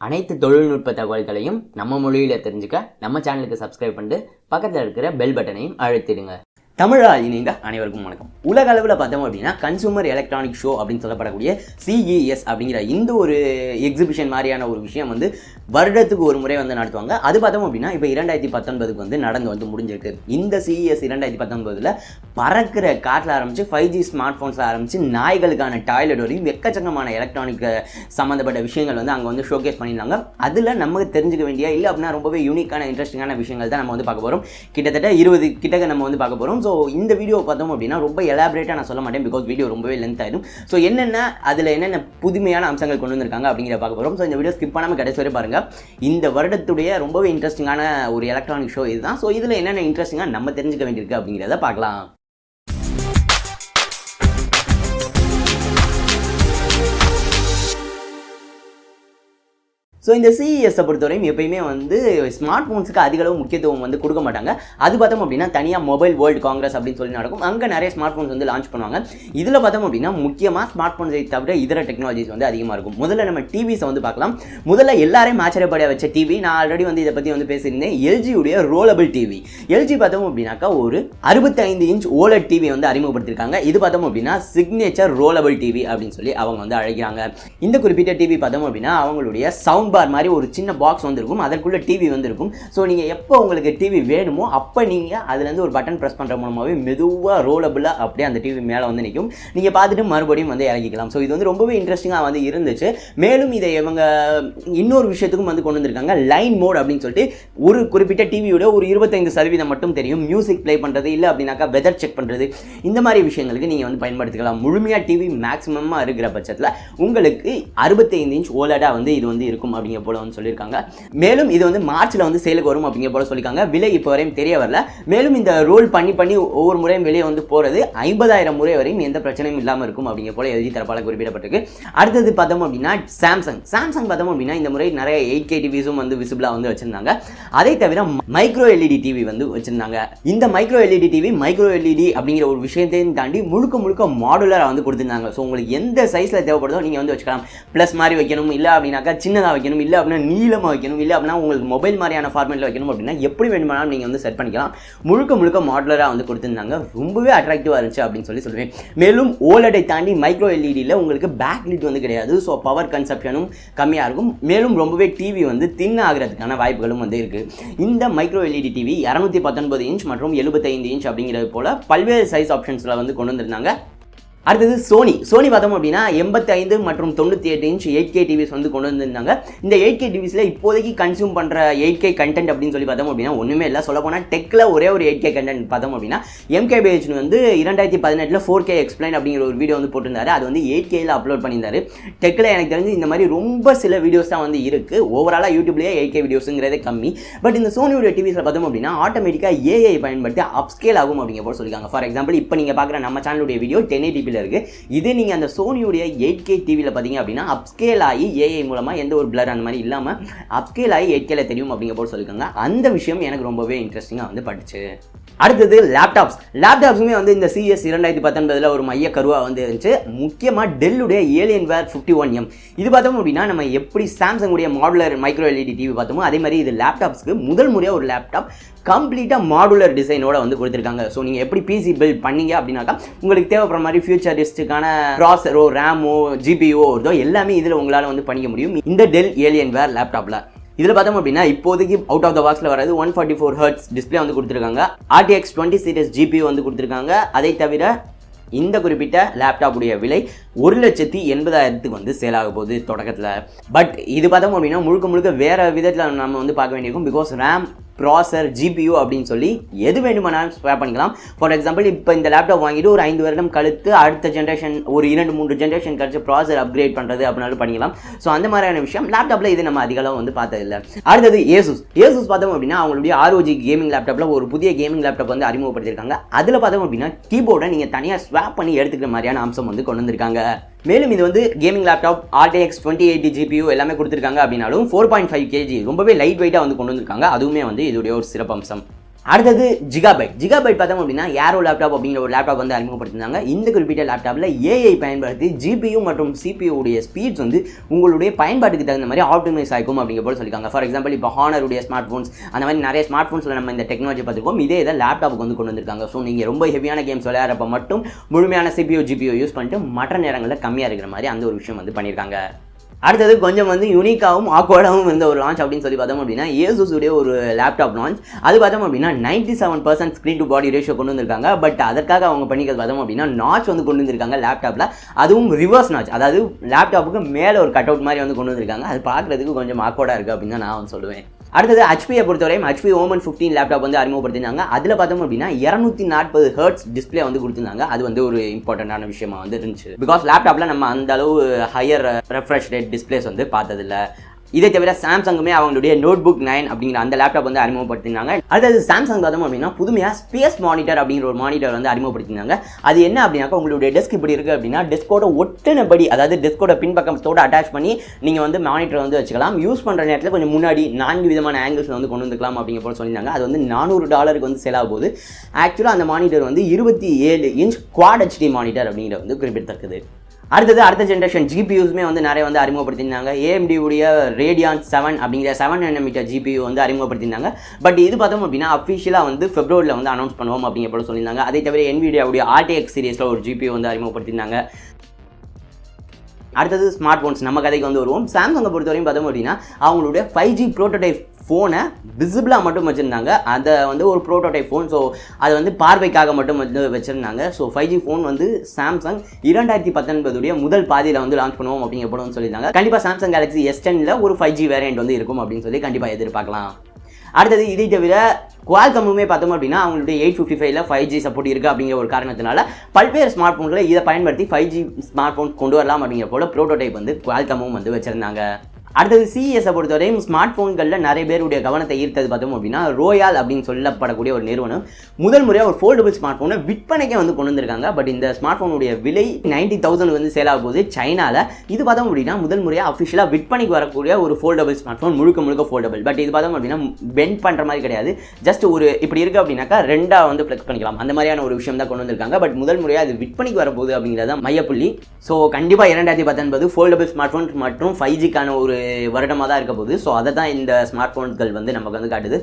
அனைத்து தொழில்நுட்ப தகவல்களையும் நம்ம மொழியில் தெரிஞ்சுக்க நம்ம சேனலுக்கு சப்ஸ்கிரைப் பண்ணிட்டு பக்கத்தில் இருக்கிற பெல் பட்டனையும் அழுத்திடுங்க. தமிழா இணைந்த அனைவருக்கும் வணக்கம். உலக அளவில் பார்த்தோம் அப்படின்னா கன்சூமர் எலக்ட்ரானிக் ஷோ அப்படின்னு சொல்லப்படக்கூடிய CES அப்படிங்கிற இந்த ஒரு எக்ஸிபிஷன் மாதிரியான ஒரு விஷயம் வருடத்துக்கு ஒரு முறை நடத்துவாங்க. அது பார்த்தோம் அப்படின்னா இப்போ 2019 நடந்து முடிஞ்சிருக்கு. இந்த CES 2019 பறக்கிற காட்டில் ஆரம்பிச்சு 5G ஸ்மார்ட் ஃபோன்ஸில் ஆரம்பிச்சு நாய்களுக்கான டாய்லெட் வரையும் எக்கச்சக்கமான எலக்ட்ரானிக் சம்மந்தப்பட்ட விஷயங்கள் அங்கே ஷோகேஸ் பண்ணியிருந்தாங்க. அதில் நமக்கு தெரிஞ்சுக்க வேண்டிய இல்லை அப்படின்னா ரொம்பவே யூனிக்கான இன்ட்ரெஸ்டிங்கான விஷயங்கள் தான் நம்ம பார்க்க போகிறோம். கிட்டத்தட்ட 20 கிட்டக்க நம்ம பார்க்க போகிறோம். ஸோ இந்த வீடியோ பார்த்தோம் அப்படின்னா ரொம்ப எலாபரேட்டாக நான் சொல்ல மாட்டேன், பிகாஸ் வீடியோ ரொம்பவே லென்த் ஆயிடும். ஸோ அதில் என்னென்ன புதுமையான அம்சங்கள் கொண்டு வந்திருக்காங்க அப்படிங்கிற பார்க்க போகிறோம். ஸோ இந்த வீடியோ ஸ்கிப் பண்ணாமல் கடைசி வரை பாருங்கள். இந்த வருடத்துடைய ரொம்பவே இன்ட்ரெஸ்டிங்கான ஒரு எலக்ட்ரானிக் ஷோ இதுதான். ஸோ இதில் என்னென்ன இன்ட்ரெஸ்டிங்காக நம்ம தெரிஞ்சுக்க வேண்டியிருக்கு அப்படிங்கிறத பார்க்கலாம். ஸோ இந்த CES-ஐ பொறுத்தவரையும் எப்பயுமே ஸ்மார்ட் ஃபோன்ஸுக்கு அதிக அளவு முக்கியத்துவம் கொடுக்க மாட்டாங்க. அது பார்த்தோம் அப்படின்னா தனியாக மொபைல் வேர்ல்டு காங்கிரஸ் அப்படின்னு சொல்லி நடக்கும். அங்கே நிறைய ஸ்மார்ட் ஃபோன்ஸ் லான்ச் பண்ணுவாங்க. இதில் பார்த்தோம் அப்படின்னா முக்கியமாக ஸ்மார்ட் ஃபோன்ஸை தவிர இதர டெக்னாலஜிஸ் அதிகமாக இருக்கும். முதல்ல நம்ம டிவிஸை பார்க்கலாம். முதல்ல எல்லாரையும் ஆச்சரியப்பட வச்ச டிவி, நான் ஆல்ரெடி இதை பற்றி பேசியிருந்தேன், எல்ஜியுடைய ரோலபிள் டிவி. எல்ஜி பார்த்தோம் அப்படின்னாக்கா ஒரு 65 இன்ச் OLED டிவி அறிமுகப்படுத்திருக்காங்க. இது பார்த்தோம் அப்படின்னா சிக்னேச்சர் ரோலபிள் டிவி அப்படின்னு சொல்லி அவங்க அழைக்கிறாங்க. இந்த குறிப்பிட்ட டிவி பார்த்தோம் அப்படின்னா அவங்களுடைய சவுண்ட் பார் மாதிரி ஒரு சின்ன பாக்ஸ் இருக்கும், அதற்குள்ள டிவி இருக்கும். ஸோ நீங்கள் எப்போ உங்களுக்கு டிவி வேணுமோ அப்போ நீங்கள் அதுலேருந்து ஒரு பட்டன் ப்ரெஸ் பண்ணுற மூலமாகவே மெதுவாக ரோலபிளாக அப்படியே அந்த டிவி மேலே நிற்கும். நீங்கள் பார்த்துட்டு மறுபடியும் இறங்கிக்கலாம். ஸோ இது ரொம்பவே இன்ட்ரெஸ்டிங்காக இருந்துச்சு. மேலும் இதை இவங்க இன்னொரு விஷயத்துக்கும் கொண்டு வந்திருக்காங்க, லைன் மோட் அப்படின்னு சொல்லிட்டு. ஒரு குறிப்பிட்ட டிவியோட ஒரு 25% மட்டும் தெரியும் மியூசிக் ப்ளே பண்ணுறது, இல்லை அப்படின்னாக்கா வெதர் செக் பண்ணுறது, இந்த மாதிரி விஷயங்களுக்கு நீங்கள் பயன்படுத்திக்கலாம். முழுமையாக டிவி மேக்ஸிமமாக இருக்கிற பட்சத்தில் உங்களுக்கு 65 இன்ச் OLED-ஆ இது இருக்கும் அப்படிங்கிற போல சொல்லியிருக்காங்க. மேலும் இது மார்ச்ல சேலுக்கு வரும் அப்படிங்கிற போல சொல்லியிருக்காங்க. விலை இப்போ வரையும் தெரிய வரல. மேலும் இந்த ரோல் பண்ணி ஒவ்வொரு முறையும் வெளியே போறது 50,000 முறை வரையும் எந்த பிரச்சனையும் இல்லாமல் இருக்கும் அப்படிங்கிற போல எழுதி தரப்பால குறிப்பிடப்பட்டிருக்கு. அடுத்தது பார்த்தோம் அப்படின்னா சாம்சங் பார்த்தோம் அப்படின்னா இந்த முறை நிறைய 8K டிவிஸும் விசிபிளா வச்சிருந்தாங்க. அதை தவிர மைக்ரோ LED டிவி வச்சிருந்தாங்க. இந்த micro LED TV micro LED அப்படிங்கிற ஒரு விஷயத்தையும் தாண்டி முழுக்க மாடுலரா கொடுத்திருந்தாங்க. ஸோ உங்களுக்கு எந்த சைஸ்ல தேவைப்படுதோ நீங்க வச்சுக்கலாம். பிளஸ் மாதிரி வைக்கணும், இல்லை அப்படின்னாக்கா சின்னதாக வைக்கணும், இல்லை அப்படின்னா நீளமாக வைக்கணும், இல்லை அப்படின்னா உங்களுக்கு மொபைல் மாதிரியான ஃபார்மேட்டில் வைக்கணும் அப்படின்னா எப்படி வேணுமானாலும் நீங்கள் செட் பண்ணிக்கலாம். முழுக்க மாடுலராக கொடுத்துருந்தாங்க. ரொம்பவே அட்ராக்டிவாக இருந்துச்சு அப்படின்னு சொல்லுவேன். மேலும் ஓலடை தாண்டி மைக்ரோ எல்இடியில் உங்களுக்கு பேக் லிட் கிடையாது. ஸோ பவர் கன்சப்ஷனும் கம்மியாக இருக்கும். மேலும் ரொம்பவே டிவி தின் ஆகிறதுக்கான வாய்ப்புகளும் இருக்குது. இந்த மைக்ரோ எல்இடி டிவி 219 இன்ச் மற்றும் 75 இன்ச் அப்படிங்கிறது போல பல்வேறு சைஸ் ஆப்ஷன்ஸில் கொண்டு வந்திருந்தாங்க. அடுத்தது சோனி பார்த்தோம் அப்படின்னா 85 மற்றும் 98 இன்ச் 8K டிவிஸ் கொண்டு வந்திருந்தாங்க. இந்த 8K டிவிஸில் இப்போதைக்கு கன்சியூம் பண்ணுற 8K கண்டென்ட் அப்படின்னு சொல்லி பார்த்தோம் அப்படின்னா ஒன்றுமே இல்லை. சொல்ல போனால் டெக்கில் ஒரே ஒரு 8K கண்டென்ட் பார்த்தோம் அப்படின்னா MKBH 2018 4K எக்ஸ்பிளைன் அப்படிங்கிற ஒரு வீடியோ போட்டிருந்தாரு. அது 8Kல அப்லோட் பண்ணியிருந்தாரு. டெக்கில் எனக்கு தெரிஞ்சு இந்த மாதிரி ரொம்ப சில வீடியோஸ் தான் இருக்குது. ஓவராலாக யூடியூப்லேயே 8K வீடியோஸுங்கிறதே கம்மி. பட் இந்த சோனியோட டிவிஸில் பார்த்தோம் அப்படின்னா ஆட்டோமேட்டிக்காக AI பயன்படுத்தி அப்ஸ்கேல் ஆகும் அப்படிங்கிற போல சொல்லியிருக்காங்க. ஃபார் எக்ஸாம்பிள் இப்போ நீங்கள் பார்க்குற நம்ம சேனலுடைய வீடியோ 1080p இருக்கு. இதே நீங்க அந்த சோனியோட 8K டிவில பாத்தீங்க அப்படின்னா அப்ஸ்கேல் ஆகி AI மூலமா எந்த ஒரு பிளர் அந்த மாதிரி இல்லாம அப்ஸ்கேல் ஆகி 8Kல தெரியும் அப்படிங்கிற போல சொல்லிருக்காங்க. அந்த விஷயம் எனக்கு ரொம்பவே இன்ட்ரெஸ்டிங்கா பட்டுச்சு. அடுத்தது லேப்டாப்ஸுமே இந்த CES 2019 ஒரு மைய கருவா இருந்துச்சு. முக்கியமா டெல்லுடைய Alienware 51M. இது பார்த்தோம் அப்படின்னா நம்ம எப்படி சாம்சங் உடைய மாடுலர் மைக்ரோ LED டிவி பார்த்தோமோ அதே மாதிரி இது லேப்டாப்ஸ்க்கு முதல் முறையாக ஒரு லேப்டாப் கம்ப்ளீட்டாக மாடுலர் டிசைனோட கொடுத்துருக்காங்க. ஸோ நீங்கள் எப்படி பிசி பில்ட் பண்ணீங்க அப்படின்னாக்கா உங்களுக்கு தேவைப்படுற மாதிரி ஃபியூச்சரிஸ்டுக்கான ப்ராசரோ ரேமோ ஜிபிஓ எல்லாமே இதில் உங்களால் பண்ணிக்க முடியும் இந்த டெல் Alienware லேப்டாப்பில். இதில் பார்த்தோம் அப்படின்னா இப்போதைக்கு அவுட் ஆஃப் த பாக்ஸில் வராது 144 Hz டிஸ்பிளே கொடுத்துருக்காங்க. RTX 20 சீரிஸ் GPU கொடுத்துருக்காங்க. அதை தவிர இந்த குறிப்பிட்ட லேப்டாப்புடைய விலை 1,80,000 சேல் ஆக போகுது தொடக்கத்தில். பட் இது பார்த்தோம் அப்படின்னா முழுக்க வேற விதத்தில் நம்ம பார்க்க வேண்டியிருக்கும். பிகாஸ் ரேம் ப்ராசர் GPU அப்படின்னு சொல்லி எது வேண்டுமானாலும் ஸ்வாப் பண்ணிக்கலாம். ஃபார் எக்ஸாம்பிள் இப்போ இந்த லேப்டாப் வாங்கிட்டு ஒரு 5 வருடம் கழித்து அடுத்த ஜென்ரேஷன் ஒரு 2-3 ஜென்ரேஷன் கழிச்சு ப்ராசர் அப்கிரேட் பண்ணுறது அப்படின்னாலும் பண்ணிக்கலாம். ஸோ அந்த மாதிரியான விஷயம் லேப்டாப்பில் இது நம்ம அதிகளவு பார்த்ததில்லை. அடுத்தது ஏசூஸ் பார்த்தோம் அப்படின்னா அவங்களுடைய ROG கேமிங் லேப்டாப்பில் ஒரு புதிய கேமிங் லேப்டாப் அறிமுகப்படுத்தியிருக்காங்க. அதில் பார்த்தோம் அப்படின்னா கீபோர்டை நீங்கள் தனியாக ஸ்வாப் பண்ணி எடுத்துக்கிற மாதிரியான அம்சம் கொண்டு வந்திருக்காங்க. மேலும் இது கேமிங் லேப்டாப் RTX 2080 GPU எல்லாமே கொடுத்துருக்காங்க அப்படின்னாலும் 4.5 kg ரொம்பவே லைட் வெயிட்டாக கொண்டு வந்திருக்காங்க. அதுவுமே இதோடைய ஒரு சிறப்பு அம்சம். அடுத்தது ஜிகாபைட் பார்த்தோம் அப்படின்னா ஏரோ லேப்டாப் அப்படிங்கிற ஒரு லேப்டாப் வந்து அறிமுகப்படுத்தினாங்க. இந்த குறிப்பிட்ட லேப்டாப்பில் ஏஐ பயன்படுத்தி ஜிபியு மற்றும் சிபியு உடைய ஸ்பீட்ஸ் வந்து உங்களுடைய பயன்பாட்டுக்கு தகுந்த மாதிரி ஆப்டிமைஸ் ஆகும் அப்படிங்கிற போல சொல்லியிருக்காங்க. ஃபார் எக்ஸாம்பிள் இப்போ ஹானருடைய ஸ்மார்ட் ஃபோன்ஸ் அந்த மாதிரி நிறைய ஸ்மார்ட் ஃபோன்ஸில் நம்ம இந்த டெக்னாலஜி பார்த்துருக்கோம். இதே இதை லேப்டாப்புக்கு வந்து கொண்டு வந்திருக்காங்க. ஸோ நீங்கள் ரொம்ப ஹெவியான கேம்ஸ் விளையாடுறப்ப மட்டும் முழுமையான சிபியு ஜிபியு யூஸ் பண்ணிட்டு மற்ற நேரங்களில் கம்மியாக இருக்கிற மாதிரி அந்த ஒரு விஷயம் வந்து பண்ணியிருக்காங்க. அடுத்தது கொஞ்சம் வந்து யூனிக்காகவும் ஆக்வர்டாகவும் இருந்த ஒரு லான்ச் அப்படின்னு சொல்லி பார்த்தோம் அப்படின்னா ஏசுஸுடைய ஒரு லேப்டாப் லான்ச். அது பார்த்தோம் அப்படின்னா 97% ஸ்க்ரீன் டு பாடி ரேஷியோ கொண்டு வந்திருக்காங்க. பட் அதற்காக அவங்க பண்ணிக்கிறது பார்த்தோம் அப்படின்னா நாச் வந்து கொண்டு வந்திருக்காங்க லேப்டாப்பில். அதுவும் ரிவர்ஸ் நாச், அதாவது லேப்டாப்புக்கு மேலே ஒரு கட் அவுட் மாதிரி வந்து கொண்டு வந்திருக்காங்க. அது பார்க்குறதுக்கு கொஞ்சம் ஆக்வர்டாக இருக்குது அப்படின்னு தான் நான் வந்து சொல்லுவேன். அடுத்தது ஹெச்பியை பொறுத்தவரையும் ஹெச்பி ஓமன் 15 லேப்டாப் வந்து அறிமுகப்படுத்தினாங்க. அதில் பார்த்தோம் அப்படின்னா 240 ஹெர்ட்ஸ் டிஸ்பிளே வந்து கொடுத்துருந்தாங்க. அது வந்து ஒரு இம்பார்ட்டண்டான விஷயமா வந்து இருந்துச்சு. பிகாஸ் லேப்டாப்பில் நம்ம அந்த அளவு ஹையர் ரெஃப்ரெஷ் ரேட் டிஸ்பிளேஸ் வந்து பார்த்ததில்ல. இதை தவிர சாம்சங்குமே அவங்களுடைய நோட்புக் 9 அப்படிங்கிற அந்த லேப்டாப் வந்து அறிமுகப்படுத்தினாங்க. அடுத்தது சாம்சங் பார்த்தோம் அப்படின்னா புதுமையாக ஸ்பேஸ் மானிட்டர் அப்படிங்கிற ஒரு மானிட்டர் வந்து அறிமுகப்படுத்தினாங்க. அது என்ன அப்படின்னாக்கா உங்களுடைய டெஸ்க் இப்படி இருக்குது அப்படின்னா டெஸ்கோட ஒட்டினபடி, அதாவது டெஸ்கோட பின்பக்கத்தோடு அட்டாச் பண்ணி நீங்கள் வந்து மானிட்டர் வந்து வச்சுக்கலாம். யூஸ் பண்ணுற நேரத்தில் கொஞ்சம் முன்னாடி 4 விதமான ஆங்கிள்ஸ் வந்து கொண்டு வந்துக்கலாம் அப்படிங்கிற போல சொல்லியிருந்தாங்க. அது வந்து $400 வந்து சேல் ஆகும் போது ஆக்சுவலாக அந்த மானிட்டர் வந்து 27 இன்ச் குவாட் HD மானிட்டர் அப்படிங்கிற வந்து குறிப்பிடத்தக்கது. அடுத்த ஜென்ரேஷன் ஜிபியூஸ்மே வந்து நிறைய வந்து அறிமுகப்படுத்தியிருந்தாங்க. AMD உடைய ரேடியான் 7 அப்படிங்கிற 7nm GPU வந்து அறிமுகப்படுத்தியிருந்தாங்க. பட் இது பார்த்தோம் அப்படின்னா அஃபிஷியலாக வந்து ஃபெப்ரவரியில் வந்து அனௌன்ஸ் பண்ணுவோம் அப்படிங்கிற போல சொல்லியிருந்தாங்க. அதே தவிர NVIDIA உடைய RTX சீரிஸில் ஒரு GPU வந்து அறிமுகப்படுத்தியிருந்தாங்க. அடுத்தது ஸ்மார்ட் ஃபோன்ஸ், நம்ம கதைக்கு வந்து வருவோம். சாம்சங்கை பொறுத்தவரையும் பார்த்தோம் அப்படின்னா அவங்களுடைய 5G ப்ரோட்டோடைப் ஃபோனை விசிபிளாக மட்டும் வச்சுருந்தாங்க. அதை வந்து ஒரு ப்ரோட்டோடைப் ஃபோன், ஸோ அது வந்து பார்வைக்காக மட்டும் வந்து வச்சுருந்தாங்க. ஸோ 5G ஃபோன் வந்து சாம்சங் 2019 முதல் பாதியில் வந்து லான்ச் பண்ணுவோம் அப்படிங்கிற போல வந்து சொல்லியிருந்தாங்க. கண்டிப்பாக சாம்சங் கேலக்ஸி S10ல் ஒரு 5G வேரியண்ட் வந்து இருக்கும் அப்படின்னு சொல்லி கண்டிப்பாக எதிர்பார்க்கலாம். அடுத்தது இதை தவிர குவால்காமுமே பார்த்தோம் அப்படின்னா அவங்களுடைய 855ல் 5G சப்போர்ட் இருக்குது அப்படிங்கிற ஒரு காரணத்தினால பல்வேறு ஸ்மார்ட் ஃபோன்களை இதை பயன்படுத்தி 5G ஸ்மார்ட் ஃபோன் கொண்டு வரலாம் அப்படிங்கிற போல ப்ரோட்டோடைப் வந்து குவால்காமும் வந்து வச்சுருந்தாங்க. அடுத்தது CESஐ பொறுத்தவரையும் ஸ்மார்ட் ஃபோன்களில் நிறைய பேருடைய கவனத்தை ஈர்த்தது பார்த்தோம் அப்படின்னா ரோயால் அப்படின்னு சொல்லப்படக்கூடிய ஒரு நிறுவனம் முதல் முறையாக ஒரு ஃபோல்டபுள் ஸ்மார்ட் ஃபோனை விற்பனைக்கே வந்து கொண்டு வந்திருக்காங்க. பட் இந்த ஸ்மார்ட் ஃபோனுடைய விலை 90,000 வந்து சேல் ஆகும் போது சைனாவில். இது பார்த்தோம் அப்படின்னா முதல் முறையாக அஃபிஷியலாக விற்பனைக்கு வரக்கூடிய ஒரு ஃபோல்டபுள் ஸ்மார்ட் ஃபோன், முழுக்க ஃபோல்டபுள். பட் இது பார்த்தோம் அப்படின்னா பெண்ட் பண்ணுற மாதிரி கிடையாது. ஜஸ்ட் ஒரு இப்படி இருக்குது அப்படின்னாக்கா ரெண்டாக வந்து ஃப்ளெக்ஸ் பண்ணிக்கலாம், அந்த மாதிரியான ஒரு விஷயம் தான் கொண்டு வந்திருக்காங்க. பட் முதல் முறையாக அது விற்பனைக்கு வரப்போகுது அப்படிங்கிறத மையப்புள்ளி. ஸோ கண்டிப்பாக 2019 ஃபோல்டபுள் ஸ்மார்ட் ஃபோன் மற்றும் 5Gக்கான ஒரு வருடமாக தான் இருக்க போகுது. ஸோ அதை தான் இந்த ஸ்மார்ட் ஃபோன்கள் வந்து நமக்கு வந்து காட்டுது.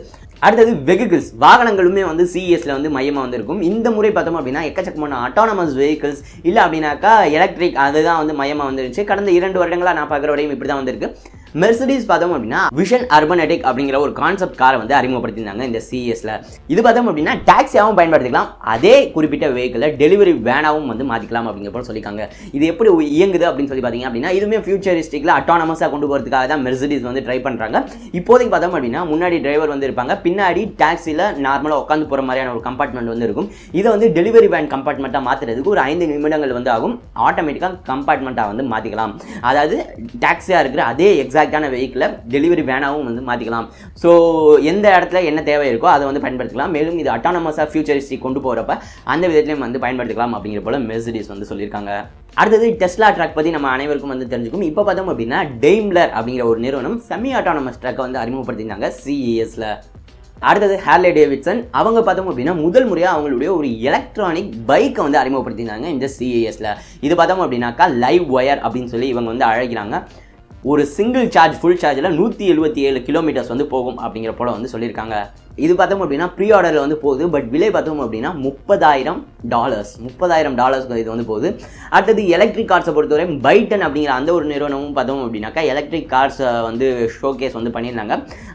அடுத்தது வெஹிக்கிள்ஸ், வாகனங்களுமே வந்து CESல வந்து மையமாக வந்து இருக்கும். இந்த முறை பார்த்தோம் அப்படின்னா எக்கச்சக்கமான அட்டானமஸ் வெஹிக்கிள்ஸ் இல்லை அப்படின்னாக்கா எலக்ட்ரிக், அதுதான் வந்து மையமாக வந்துருந்துச்சு. கடந்த 2 வருடங்களாக நான் பார்க்குற வரையும் இப்படி தான் வந்திருக்கு. மெர்சிடிஸ் பார்த்தோம் அப்படின்னா விஷன் அர்பனெட்டிக் அப்படிங்கிற ஒரு கான்செப்ட் காரை வந்து அறிமுகப்படுத்தியிருந்தாங்க இந்த CESல. இது பார்த்தோம் அப்படின்னா டாக்ஸியாகவும் பயன்படுத்திக்கலாம், அதே குறிப்பிட்ட வெஹிக்கிளை டெலிவரி வேனாகவும் வந்து மாற்றிக்கலாம் அப்படிங்கிற போல சொல்லியிருக்காங்க. இது எப்படி இயங்குது அப்படின்னு சொல்லி பார்த்தீங்க அப்படின்னா இதுவுமே ஃபியூச்சரிஸ்டிக்கில் அட்டானமஸாக கொண்டு போகிறதுக்காக தான் மெர்சிடிஸ் வந்து ட்ரை பண்ணுறாங்க. இப்போதைக்கு பார்த்தோம் அப்படின்னா முன்னாடி டிரைவர் வந்து இருப்பாங்க, பின்னாடி டாக்ஸியில் நார்மலாக உட்காந்து போகிற மாதிரியான ஒரு கம்பார்ட்மெண்ட் வந்து இருக்கும். இதை வந்து டெலிவரி வேன் கம்பார்ட்மெண்ட்டாக மாற்றுறதுக்கு ஒரு 5 நிமிடங்கள் வந்து ஆகும். ஆட்டோமேட்டிக்காக கம்பார்ட்மெண்ட்டாக வந்து மாற்றிக்கலாம். அதாவது டாக்ஸியாக இருக்கிற அதே எக்ஸாக்டான வெஹிக்கிளை டெலிவரி வேனாகவும் வந்து மாற்றிக்கலாம். ஸோ எந்த இடத்துல என்ன தேவை இருக்கோ அதை வந்து பயன்படுத்திக்கலாம். மேலும் இது அட்டானமஸாக ஃபியூச்சரிஸ்டிக் கொண்டு போகிறப்ப அந்த விதத்திலையும் வந்து பயன்படுத்திக்கலாம் அப்படிங்கிற போல மெர்சிடிஸ் வந்து சொல்லியிருக்காங்க. அடுத்தது டெஸ்லா ட்ரக் பற்றி நம்ம அனைவருக்கும் வந்து தெரிஞ்சுக்கும். இப்போ பார்த்தோம் அப்படின்னா டெய்ம்லர் அப்படிங்கிற ஒரு நிறுவனம் செமி ஆட்டானமஸ் ட்ரக்கை வந்து அறிமுகப்படுத்தியிருந்தாங்க CESல. அடுத்தது ஹார்லே டேவிட்சன், அவங்க பார்த்தோம் அப்படின்னா முதல் முறையாக அவங்களுடைய ஒரு எலக்ட்ரானிக் பைக்கை வந்து அறிமுகப்படுத்தியிருந்தாங்க இந்த CESல. இது பார்த்தோம் அப்படின்னாக்கா லைவ் ஒயர் அப்படின்னு சொல்லி இவங்க வந்து அழைக்கிறாங்க. ஒரு சிங்கிள் சார்ஜ் ஃபுல் சார்ஜில் 177 கிலோமீட்டர்ஸ் வந்து போகும் அப்படிங்கிற போல வந்து சொல்லியிருக்காங்க. இது பார்த்தோம் அப்படின்னா ப்ரீ ஆர்டரில் வந்து போகுது. பட் விலை பார்த்தோம் அப்படின்னா $30,000 இது வந்து போகுது. அடுத்தது எலக்ட்ரிக் கார்ஸை பொறுத்தவரை பைட்டன் அப்படிங்கிற அந்த ஒரு நிறுவனமும் பார்த்தோம் அப்படின்னாக்கா எலக்ட்ரிக் கார்ஸை வந்து ஷோகேஸ் வந்து பண்ணியிருந்தாங்க.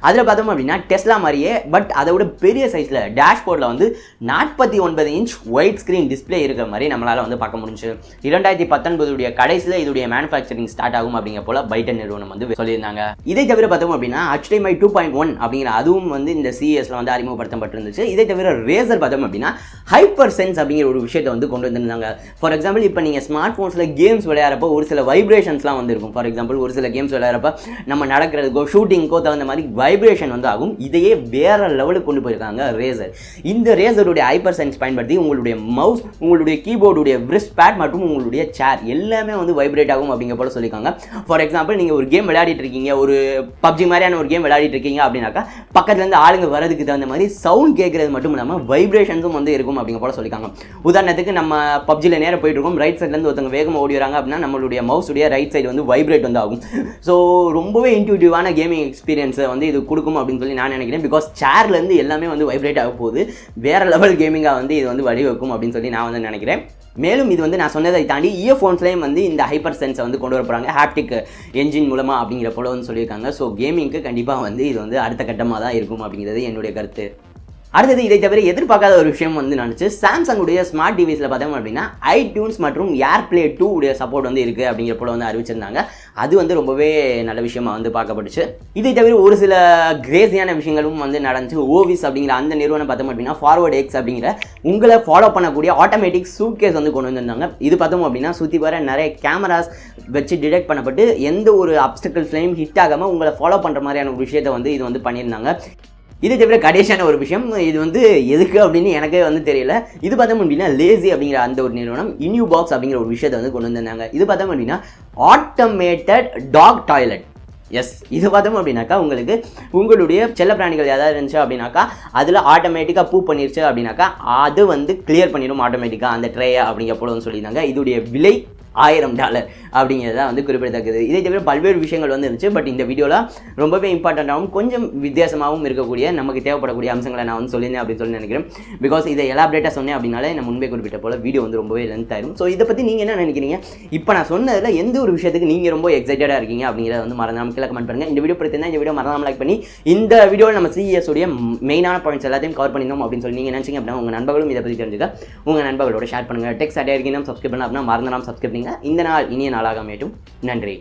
அதில் பார்த்தோம் அப்படின்னா டெஸ்லா மாதிரியே பட் அதை விட பெரிய சைஸில் டேஷ்போர்டில் வந்து 49 இன்ச் ஒயிட் ஸ்க்ரீன் டிஸ்பிளே இருக்கிற மாதிரி நம்மளால் வந்து பார்க்க முடிஞ்சு. 2019 கடைசியில் இதோடைய மேனுஃபேக்சரிங் ஸ்டார்ட் ஆகும் அப்படிங்கிற போல பைட்டன் நிறுவனம் வந்து சொல்லியிருந்தாங்க. இதை தவிர பார்த்தோம் அப்படின்னா HDMI 2.1 அப்படிங்கிற அதுவும் வந்து இந்த CES வந்து அறிமுகப்படுத்தப்பட்டிருந்துச்சு. இதை தவிர ரேசர் பார்த்தோம் அப்படின்னா ஹைப்பர் சென்ஸ் அப்படிங்கிற ஒரு விஷயத்தை வந்து கொண்டு வந்திருந்தாங்க. ஃபார் எக்ஸாம்பிள் இப்போ நீங்கள் ஸ்மார்ட் ஃபோன்ஸில் கேம்ஸ் விளையாடுறப்போ ஒரு சில வைப்ரேஷன்ஸ்லாம் வந்து இருக்கும். ஃபார் எக்ஸாம்பிள் ஒரு சில கேம்ஸ் விளையாடுறப்ப நம்ம நடக்கிறதுக்கோ ஷூட்டிங்கோ தகுந்த மாதிரி வைப்ரேஷன் வந்து ஆகும். இதையே வேற லெவலுக்கு கொண்டு போயிருக்காங்க ரேசர். இந்த ரேசருடைய ஹைப்பர் சென்ஸ் பயன்படுத்தி உங்களுடைய மவுஸ், உங்களுடைய கீபோர்டுடைய விரிஸ்ட் பேட் மற்றும் உங்களுடைய சேர் எல்லாமே வந்து வைப்ரேட் ஆகும் அப்படிங்கிற போல சொல்லியிருக்காங்க. ஃபார் எக்ஸாம்பிள் நீங்கள் ஒரு கேம் விளையாடிட்டு இருக்கீங்க, ஒரு PUBG மாதிரியான ஒரு கேம் விளையாடிட்டு இருக்கீங்க அப்படின்னாக்கா பக்கத்துலேருந்து ஆளுங்க வரதுக்கு அதுக்கு தகுந்த மாதிரி சவுண்ட் கேட்குறது மட்டும் இல்லாமல் வைப்ரேஷன்ஸும் வந்து இருக்கும் அப்படிங்க போல சொல்லியிருக்காங்க. உதாரணத்துக்கு நம்ம பப்ஜியில் நேரம் போயிட்டு இருக்கோம், ரைட் சைட்லேருந்து ஒருத்தவங்க வேகமாக ஓடி வராங்க அப்படின்னா நம்மளுடைய மவுஸுடைய ரைட் சைடு வந்து வைப்ரேட் வந்து ஆகும். ஸோ ரொம்பவே இன்ட்யூட்டிவான கேமிங் எக்ஸ்பீரியன்ஸை வந்து இது கொடுக்கும் அப்படின்னு சொல்லி நான் நினைக்கிறேன். பிகாஸ் சேர்லேருந்து எல்லாமே வந்து வைப்ரேட் ஆக போகுது, வேறு லெவல் கேமிங்காக வந்து இது வந்து வழிவகுக்கும் அப்படின்னு சொல்லி நான் வந்து நினைக்கிறேன். மேலும் இது வந்து நான் சொன்னதை தாண்டி இயர்ஃபோன்ஸ்லேயும் வந்து இந்த ஹைப்பர் சென்ஸை வந்து கொண்டு வர போகிறாங்க, ஹாப்டிக் என்ஜின் மூலமாக அப்படிங்கிற போல வந்து சொல்லியிருக்காங்க. ஸோ கேமிங்க்கு கண்டிப்பாக வந்து இது வந்து அடுத்த கட்டமாக தான் இருக்கும் அப்படிங்கிறது என்னுடைய கருத்து. அடுத்தது இதை தவிர எதிர்பார்க்காத ஒரு விஷயம் வந்து நினச்சி சாம்சங்குடைய ஸ்மார்ட் டிவைஸில் பார்த்தோம் அப்படின்னா ஐடியூன்ஸ் மற்றும் ஏர்ப்ளே 2 உடைய சப்போர்ட் வந்து இருக்குது அப்படிங்கிற போல வந்து அறிவிச்சிருந்தாங்க. அது வந்து ரொம்பவே நல்ல விஷயமா வந்து பார்க்கப்பட்டுச்சு. இதை தவிர ஒரு சில கிரேசியான விஷயங்களும் வந்து நடந்துச்சு. ஓவிஸ் அப்படிங்கிற அந்த நிறுவனம் பார்த்தோம் அப்படின்னா ஃபார்வர்ட் எக்ஸ் அப்படிங்கிற உங்களை ஃபாலோ பண்ணக்கூடிய ஆட்டோமேட்டிக் சூட்கேஸ் வந்து கொண்டு வந்திருந்தாங்க. இது பார்த்தோம் அப்படின்னா சுற்றி வர நிறைய கேமராஸ் வச்சு டிடெக்ட் பண்ணப்பட்டு எந்த ஒரு அப்டக்கிள்ஸ்லையும் ஹிட் ஆகாமல் உங்களை ஃபாலோ பண்ணுற மாதிரியான ஒரு விஷயத்தை வந்து இது வந்து பண்ணியிருந்தாங்க. இதை தவிர கடைசியான ஒரு விஷயம், இது வந்து எதுக்கு அப்படின்னு எனக்கே வந்து தெரியல. இது பார்த்தோம் அப்படின்னா லேசி அப்படிங்கிற அந்த ஒரு நிறுவனம் இன்யூ பாக்ஸ் அப்படிங்கிற ஒரு விஷயத்தை வந்து கொண்டு வந்திருந்தாங்க. இது பார்த்தோம் அப்படின்னா ஆட்டோமேட்டட் டாக் டாய்லெட். எஸ், இது பார்த்தோம் அப்படின்னாக்கா உங்களுக்கு உங்களுடைய செல்ல பிராணிகள் ஏதாவது இருந்துச்சு அப்படின்னாக்கா அதில் ஆட்டோமேட்டிக்காக பூ பண்ணிருச்சு அப்படின்னாக்கா அது வந்து கிளியர் பண்ணிடும் ஆட்டோமேட்டிக்காக அந்த ட்ரேயை அப்படிங்கிற போல வந்து சொல்லியிருந்தாங்க. இதோடைய விலை $1000 அப்படிங்கிறது தான் வந்து குறிப்பிடத்தக்கது. இதை தவிர பல்வேறு விஷயங்கள் வந்து இருந்துச்சு. பட் இந்த வீடியோவில் ரொம்பவே இம்பார்ட்டண்ட்டாகவும் கொஞ்சம் வித்தியாசமாகவும் இருக்கக்கூடிய நமக்கு தேவைப்படக்கூடிய அம்சங்களை நான் வந்து சொல்லியிருந்தேன் அப்படின்னு சொல்லி நினைக்கிறேன். பிகாஸ் இதை எலாபரேட்டாக சொன்னேன் அப்படின்னாலே நான் முன்பே குறிப்பிட்ட போல வீடியோ வந்து ரொம்பவே லென்த் ஆயிரும். ஸோ இதை பற்றி நீங்கள் என்ன நினைக்கிறீங்க? இப்போ நான் சொன்னதில் எந்த ஒரு விஷயத்துக்கு நீங்கள் ரொம்ப எக்ஸைட்டடாக இருக்கீங்க அப்படிங்கிறத வந்து மறந்தாமல் கீழே கமெண்ட் பண்ணுங்கள். இந்த வீடியோ பிடிச்சிருந்தா இந்த வீடியோ மறந்தாமல் லைக் பண்ணி இந்த வீடியோவில் நம்ம CES உடைய மெயினான பாயிண்ட்ஸ் எல்லாத்தையும் கவர் பண்ணினோம் அப்படின்னு சொல்லி நீங்கள் நினச்சிங்க அப்படின்னா உங்கள் நண்பர்களும் இதை பற்றி தெரிஞ்சுக்க உங்கள் நண்பர்களோட ஷேர் பண்ணுங்கள். டெக் Satire சப்ஸ்கிரைப் பண்ணலாம் அப்படின்னா மறந்துடாமல் சப்ஸ்கிரைப் பண்ணுங்கள். இந்த நாள் இனிய நாளாக அமையட்டும். நன்றி.